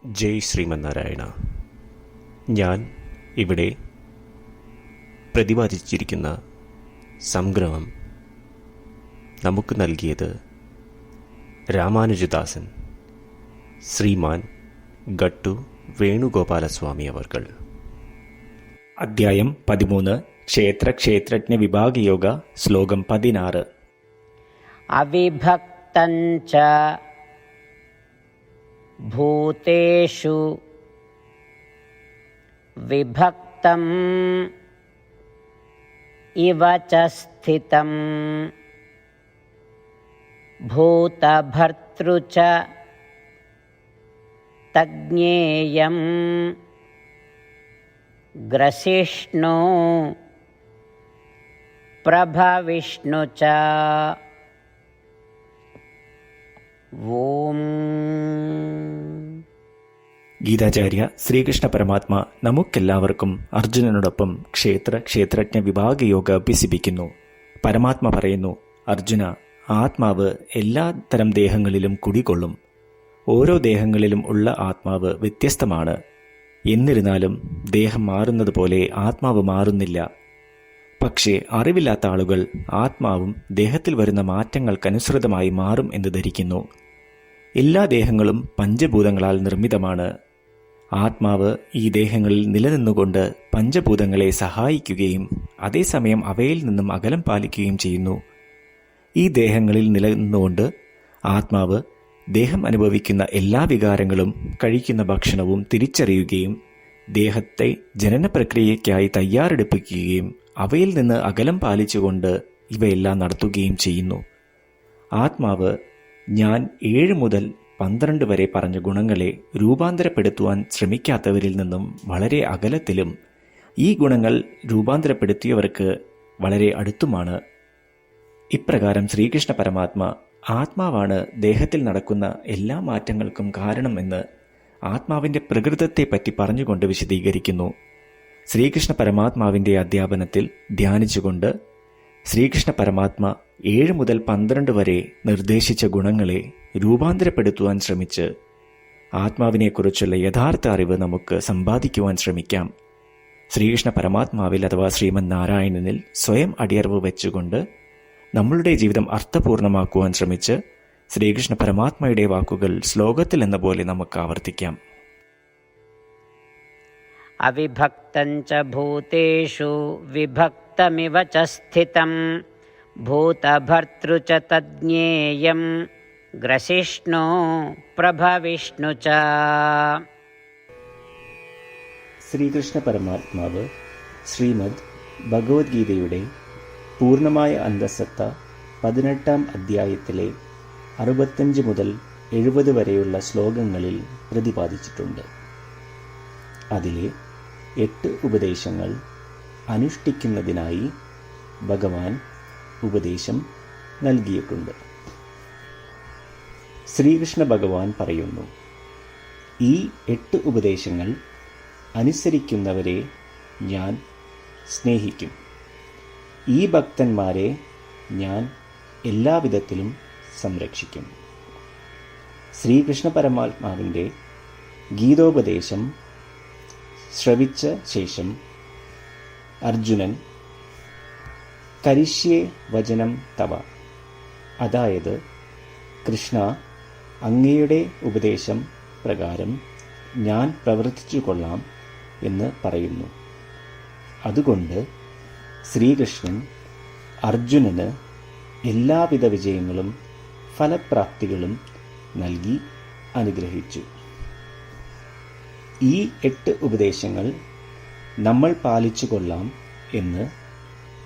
ജയ് ശ്രീമന്നാരായണ. ഞാൻ ഇവിടെ പ്രതിപാദിച്ചിരിക്കുന്ന സംഗ്രഹം നമുക്ക് നൽകിയത് രാമാനുജദാസൻ ശ്രീമാൻ ഗട്ടു വേണുഗോപാലസ്വാമി അവർകൾ. അധ്യായം 13 ക്ഷേത്രജ്ഞ വിഭാഗയോഗ. ശ്ലോകം 16. അവിഭക്തഞ്ച ഭൂതേഷു വിഭക്തം ഇവ ച സ്ഥിതം ഭൂതഭർതൃ ച തജ്ഞേയം ഗ്രസിഷ്ണു പ്രഭവിഷ്ണു ച. ഓം. ഗീതാചാര്യ ശ്രീകൃഷ്ണ പരമാത്മ നമുക്കെല്ലാവർക്കും അർജുനനോടൊപ്പം ക്ഷേത്രജ്ഞ വിഭാഗയോഗ അഭ്യസിപ്പിക്കുന്നു. പരമാത്മ പറയുന്നു, അർജുന, ആത്മാവ് എല്ലാ തരം ദേഹങ്ങളിലും കുടികൊള്ളും. ഓരോ ദേഹങ്ങളിലും ഉള്ള ആത്മാവ് വ്യത്യസ്തമാണ്. എന്നിരുന്നാലും ദേഹം മാറുന്നത് പോലെ ആത്മാവ് മാറുന്നില്ല. പക്ഷേ അറിവില്ലാത്ത ആളുകൾ ആത്മാവും ദേഹത്തിൽ വരുന്ന മാറ്റങ്ങൾക്കനുസൃതമായി മാറും എന്ന് ധരിക്കുന്നു. എല്ലാ ദേഹങ്ങളും പഞ്ചഭൂതങ്ങളാൽ നിർമ്മിതമാണ്. ആത്മാവ് ഈ ദേഹങ്ങളിൽ നിലനിന്നുകൊണ്ട് പഞ്ചഭൂതങ്ങളെ സഹായിക്കുകയും അതേസമയം അവയിൽ നിന്നും അകലം പാലിക്കുകയും ചെയ്യുന്നു. ഈ ദേഹങ്ങളിൽ നിലനിന്നുകൊണ്ട് ആത്മാവ് ദേഹം അനുഭവിക്കുന്ന എല്ലാ വികാരങ്ങളും കഴിക്കുന്ന ഭക്ഷണവും തിരിച്ചറിയുകയും ദേഹത്തെ ജനന പ്രക്രിയയ്ക്കായി തയ്യാറെടുപ്പിക്കുകയും അവയിൽ നിന്ന് അകലം പാലിച്ചുകൊണ്ട് ഇവയെല്ലാം നടത്തുകയും ചെയ്യുന്നു. ആത്മാവ് ഞാൻ 7 മുതൽ 12 വരെ പറഞ്ഞ ഗുണങ്ങളെ രൂപാന്തരപ്പെടുത്തുവാൻ ശ്രമിക്കാത്തവരിൽ നിന്നും വളരെ അകലത്തിലും ഈ ഗുണങ്ങൾ രൂപാന്തരപ്പെടുത്തിയവർക്ക് വളരെ അടുത്തുമാണ്. ഇപ്രകാരം ശ്രീകൃഷ്ണ പരമാത്മ ആത്മാവാണ് ദേഹത്തിൽ നടക്കുന്ന എല്ലാ മാറ്റങ്ങൾക്കും കാരണമെന്ന് ആത്മാവിൻ്റെ പ്രകൃതത്തെപ്പറ്റി പറഞ്ഞുകൊണ്ട് വിശദീകരിക്കുന്നു. ശ്രീകൃഷ്ണ പരമാത്മാവിൻ്റെ അധ്യാപനത്തിൽ ധ്യാനിച്ചുകൊണ്ട് ശ്രീകൃഷ്ണ പരമാത്മ 7 മുതൽ 12 വരെ നിർദ്ദേശിച്ച ഗുണങ്ങളെ രൂപാന്തരപ്പെടുത്തുവാൻ ശ്രമിച്ച് ആത്മാവിനെക്കുറിച്ചുള്ള യഥാർത്ഥ അറിവ് നമുക്ക് സമ്പാദിക്കുവാൻ ശ്രമിക്കാം. ശ്രീകൃഷ്ണ പരമാത്മാവിൽ അഥവാ ശ്രീമൻ നാരായണനിൽ സ്വയം അടിയറവ് വെച്ചുകൊണ്ട് നമ്മളുടെ ജീവിതം അർത്ഥപൂർണമാക്കുവാൻ ശ്രമിച്ച് ശ്രീകൃഷ്ണ പരമാത്മയുടെ വാക്കുകൾ ശ്ലോകത്തിൽ എന്ന പോലെ നമുക്ക് ആവർത്തിക്കാം. അവിഭക്തഞ്ച ഭൂതേഷു വിഭക്തമിവ ച സ്ഥിതം ഭൂതഭർതൃ ച തജ്ഞേയം ഗ്രസിഷ്ണു പ്രഭവിഷ്ണു ച. ശ്രീകൃഷ്ണ പരമാത്മാവ് ശ്രീമദ് ഭഗവത്ഗീതയുടെ പൂർണ്ണമായ അന്തസത്ത 18-ാം അധ്യായത്തിലെ 65 മുതൽ 70 വരെയുള്ള ശ്ലോകങ്ങളിൽ പ്രതിപാദിച്ചിട്ടുണ്ട്. അതിലെ 8 ഉപദേശങ്ങൾ അനുഷ്ഠിക്കുന്നതിനായി ഭഗവാൻ ഉപദേശം നൽകിയിട്ടുണ്ട്. ശ്രീകൃഷ്ണ ഭഗവാൻ പറയുന്നു, ഈ 8 ഉപദേശങ്ങൾ അനുസരിക്കുന്നവരെ ഞാൻ സ്നേഹിക്കും. ഈ ഭക്തന്മാരെ ഞാൻ എല്ലാവിധത്തിലും സംരക്ഷിക്കും. ശ്രീകൃഷ്ണ പരമാത്മാവിൻ്റെ ഗീതോപദേശം ശ്രവിച്ച ശേഷം അർജുനൻ കരിഷ്യേ വചനം തവ, അതായത് കൃഷ്ണ, അങ്ങയുടെ ഉപദേശം പ്രകാരം ഞാൻ പ്രവർത്തിച്ചു കൊള്ളാം എന്ന് പറയുന്നു. അതുകൊണ്ട് ശ്രീകൃഷ്ണൻ അർജുനന് എല്ലാവിധ വിജയങ്ങളും ഫലപ്രാപ്തികളും നൽകി അനുഗ്രഹിച്ചു. ഈ 8 ഉപദേശങ്ങൾ നമ്മൾ പാലിച്ചു കൊള്ളാം എന്ന്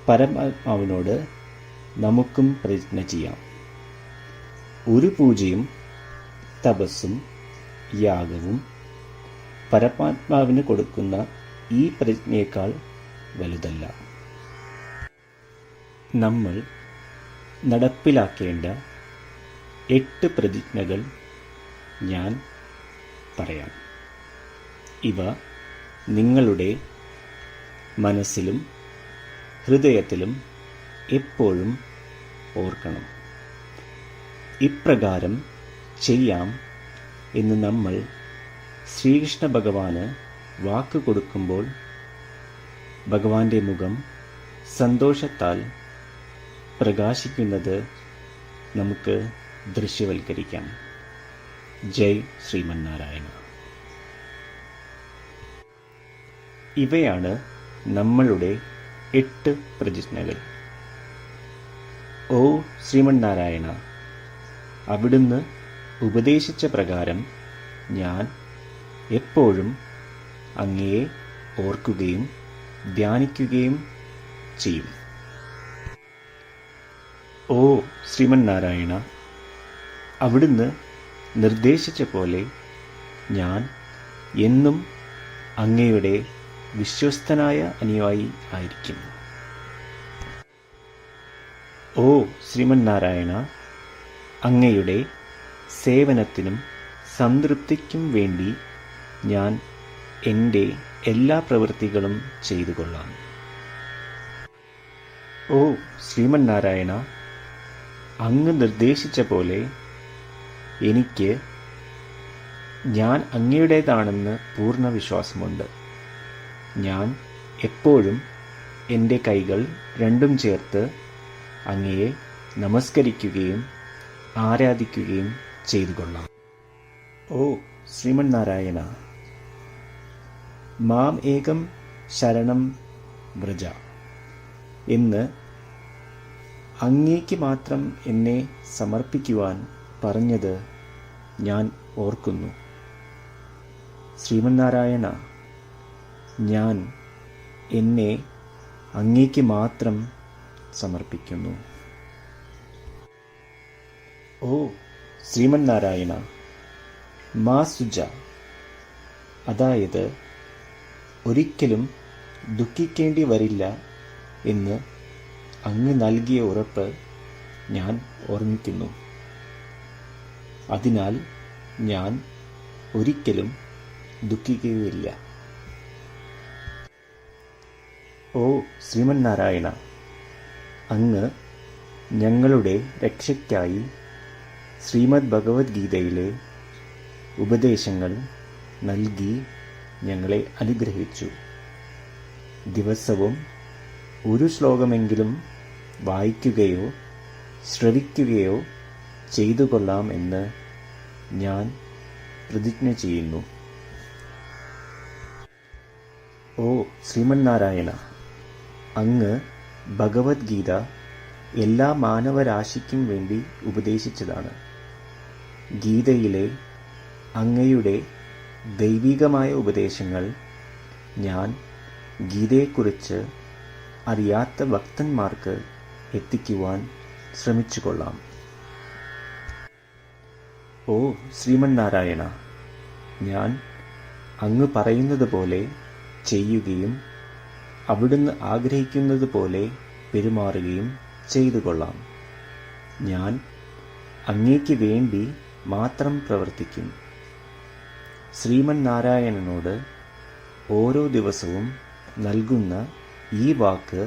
പരമാത്മാവിനോട് നമുക്കും പ്രതിജ്ഞ ചെയ്യാം. ഒരു പൂജയും തപസ്സും യാഗവും പരമാത്മാവിന് കൊടുക്കുന്ന ഈ പ്രതിജ്ഞയേക്കാൾ വലുതല്ല. നമ്മൾ നടപ്പിലാക്കേണ്ട 8 പ്രതിജ്ഞകൾ ഞാൻ പറയാം. ഇവ നിങ്ങളുടെ മനസ്സിലും ഹൃദയത്തിലും എപ്പോഴും ഓർക്കണം. ഇപ്രകാരം ചെയ്യാം എന്ന് നമ്മൾ ശ്രീകൃഷ്ണ ഭഗവാന് വാക്ക് കൊടുക്കുമ്പോൾ ഭഗവാന്റെ മുഖം സന്തോഷത്താൽ പ്രകാശിക്കുന്നത് നമുക്ക് ദൃശ്യവൽക്കരിക്കാം. ജയ് ശ്രീമന്നാരായണ. ഇവയാണ് നമ്മളുടെ 8 പ്രതിജ്ഞകൾ. ഓ ശ്രീമന്നാരായണ, അവിടുന്ന് ഉപദേശിച്ച പ്രകാരം ഞാൻ എപ്പോഴും അങ്ങയെ ഓർക്കുകയും ധ്യാനിക്കുകയും ചെയ്യും. ഓ ശ്രീമന്നാരായണ, അവിടുന്ന് നിർദ്ദേശിച്ച പോലെ ഞാൻ എന്നും അങ്ങയുടെ വിശ്വസ്തനായ അനുയായി ആയിരിക്കും. ഓ ശ്രീമന്നാരായണ, അങ്ങയുടെ സേവനത്തിനും സംതൃപ്തിക്കും വേണ്ടി ഞാൻ എൻ്റെ എല്ലാ പ്രവൃത്തികളും ചെയ്തു കൊള്ളാം. ഓ ശ്രീമന്നാരായണ, അങ്ങ് നിർദ്ദേശിച്ച പോലെ എനിക്ക് ഞാൻ അങ്ങയുടേതാണെന്ന് പൂർണ്ണ വിശ്വാസമുണ്ട്. ഞാൻ എപ്പോഴും എൻ്റെ കൈകൾ രണ്ടും ചേർത്ത് അങ്ങയെ നമസ്കരിക്കുകയും ആരാധിക്കുകയും ചെയ്തു കൊള്ളാം. ഓ ശ്രീമന്നാരായണ, മാം ഏകം ശരണം വ്രജ എന്ന് അങ്ങേക്ക് മാത്രം എന്നെ സമർപ്പിക്കുവാൻ പറഞ്ഞത് ഞാൻ ഓർക്കുന്നു. ശ്രീമന്നാരായണ, ഞാൻ എന്നെ അങ്ങേക്ക് മാത്രം സമർപ്പിക്കുന്നു. ഓ ശ്രീമന്നാരായണ, മാ സുജ, അതായത് ഒരിക്കലും ദുഃഖിക്കേണ്ടി വരില്ല എന്ന് അങ്ങ് നൽകിയ ഉറപ്പ് ഞാൻ ഓർമ്മിക്കുന്നു. അതിനാൽ ഞാൻ ഒരിക്കലും ദുഃഖിക്കുകയില്ല. ഓ ശ്രീമന്നാരായണ, അങ്ങ് ഞങ്ങളുടെ രക്ഷയ്ക്കായി ശ്രീമദ് ഭഗവത്ഗീതയിലെ ഉപദേശങ്ങൾ നൽകി ഞങ്ങളെ അനുഗ്രഹിച്ചു. ദിവസവും ഒരു ശ്ലോകമെങ്കിലും വായിക്കുകയോ ശ്രവിക്കുകയോ ചെയ്തു കൊള്ളാം എന്ന് ഞാൻ പ്രതിജ്ഞ ചെയ്യുന്നു. ഓ ശ്രീമന്നാരായണ, അങ്ങ് ഭഗവത്ഗീത എല്ലാ മാനവരാശിക്കും വേണ്ടി ഉപദേശിച്ചതാണ്. ഗീതയിലെ അങ്ങയുടെ ദൈവികമായ ഉപദേശങ്ങൾ ഞാൻ ഗീതയെക്കുറിച്ച് അറിയാത്ത ഭക്തന്മാർക്ക് എത്തിക്കുവാൻ ശ്രമിച്ചുകൊള്ളാം. ഓ ശ്രീമന്നാരായണ, ഞാൻ അങ്ങ് പറയുന്നത് പോലെ ചെയ്യുകയും അവിടുന്ന് ആഗ്രഹിക്കുന്നത് പോലെ പെരുമാറുകയും ചെയ്തു കൊള്ളാം. ഞാൻ അങ്ങേക്ക് വേണ്ടി മാത്രം പ്രവർത്തിക്കും. ശ്രീമന്നാരായണനോട് ഓരോ ദിവസവും നൽകുന്ന ഈ വാക്ക്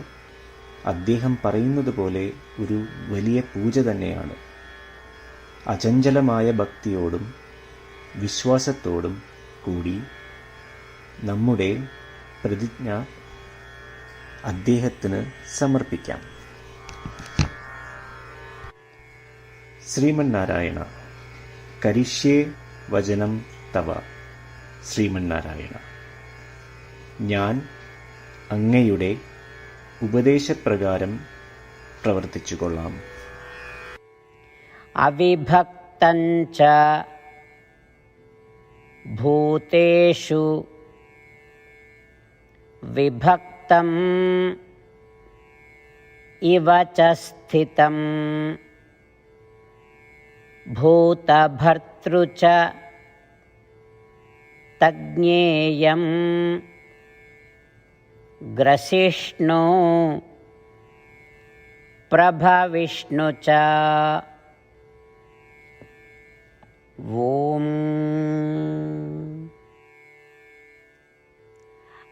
അദ്ദേഹം പറയുന്നത് പോലെ ഒരു വലിയ പൂജ തന്നെയാണ്. അചഞ്ചലമായ ഭക്തിയോടും വിശ്വാസത്തോടും കൂടി നമ്മുടെ പ്രതിജ്ഞ അദ്ദേഹത്തിന് സമർപ്പിക്കാം. ശ്രീമന്നാരായണ, കരിഷ്യേ വചനം തവ. ശ്രീമന്നാരായണ, ഞാൻ അങ്ങയുടെ ഉപദേശപ്രകാരം പ്രവർത്തിച്ചു കൊള്ളാം. അവിഭക്തഞ്ച ഭൂതേഷു വിഭക്തം ഇവ ച സ്ഥിതം ഭൂതഭർതൃ ച തജ്ഞേയം ഗ്രസിഷ്ണു പ്രഭവിഷ്ണു ച. ഓം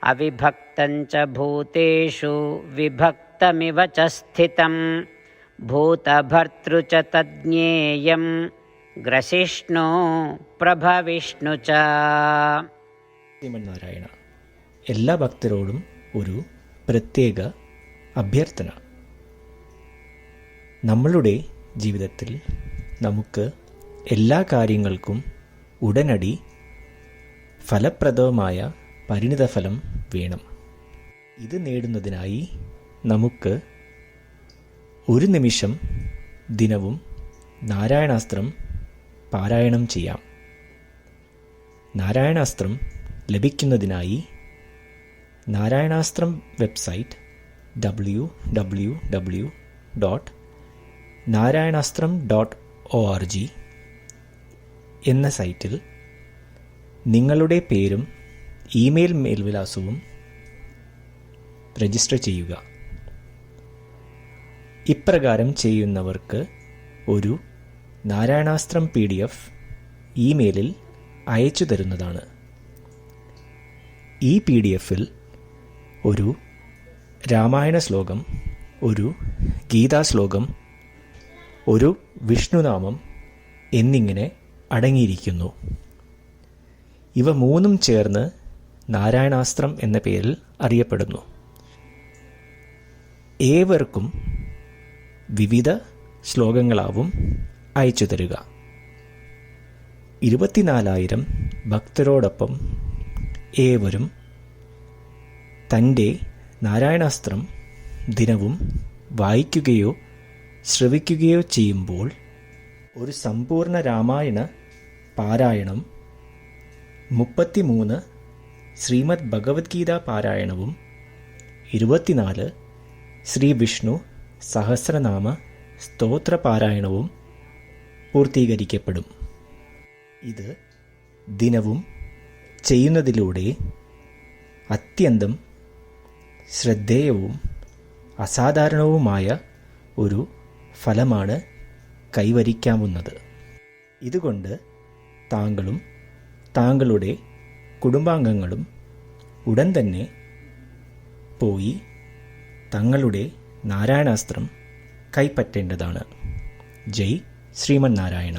അവിഭക്തം ച ഭൂതേഷു വിഭക്തമിവ ച സ്ഥിതം ഭൂതഭർതൃ ച തജ്ഞേയം ग्रसिष्णु प्रभविष्णु च. ശ്രീമന്നാരായണ, എല്ലാ ഭക്തരോടും ഒരു പ്രത്യേക അഭ്യർത്ഥന. നമ്മളുടെ ജീവിതത്തിൽ നമുക്ക് എല്ലാ കാര്യങ്ങൾക്കും ഉടനടി ഫലപ്രദമായ പരിണിതഫലം വേണം. ഇത് നേടുന്നതിനായി നമുക്ക് ഒരു നിമിഷം ദിനവും നാരായണാസ്ത്രം പാരായണം ചെയ്യാം. നാരായണാസ്ത്രം ലഭിക്കുന്നതിനായി നാരായണാസ്ത്രം വെബ്സൈറ്റ് www.narayanaastram.org എന്ന സൈറ്റിൽ നിങ്ങളുടെ പേരും ഇമെയിൽ മേൽവിലാസവും രജിസ്റ്റർ ചെയ്യുക. ഇപ്രകാരം ചെയ്യുന്നവർക്ക് ഒരു നാരായണാസ്ത്രം PDF ഇമെയിലിൽ അയച്ചു തരുന്നതാണ്. ഈ PDF-ൽ ഒരു രാമായണ ശ്ലോകം, ഒരു ഗീതാശ്ലോകം, ഒരു വിഷ്ണുനാമം എന്നിങ്ങനെ അടങ്ങിയിരിക്കുന്നു. ഇവ മൂന്നും ചേർന്ന് നാരായണാസ്ത്രം എന്ന പേരിൽ അറിയപ്പെടുന്നു. ഏവർക്കും വിവിധ ശ്ലോകങ്ങളാവും അയച്ചു തരിക. 24,000 ഭക്തരോടൊപ്പം ഏവരും തൻ്റെ നാരായണാസ്ത്രം ദിനവും വായിക്കുകയോ ശ്രവിക്കുകയോ ചെയ്യുമ്പോൾ ഒരു സമ്പൂർണ്ണ രാമായണ പാരായണം, 33 ശ്രീമദ് ഭഗവത്ഗീത പാരായണവും 24 ശ്രീ വിഷ്ണു സഹസ്രനാമ സ്തോത്ര പാരായണവും പൂർത്തീകരിക്കപ്പെടും. ഇത് ദിനവും ചെയ്യുന്നതിലൂടെ അത്യന്തം ശ്രദ്ധേയവും അസാധാരണവുമായ ഒരു ഫലമാണ് കൈവരിക്കാവുന്നത്. ഇതുകൊണ്ട് താങ്കളും താങ്കളുടെ കുടുംബാംഗങ്ങളും ഉടൻ തന്നെ പോയി തങ്ങളുടെ നാരായണാസ്ത്രം കൈപ്പറ്റേണ്ടതാണ്. ജയ് ശ്രീമന്നാരായണ.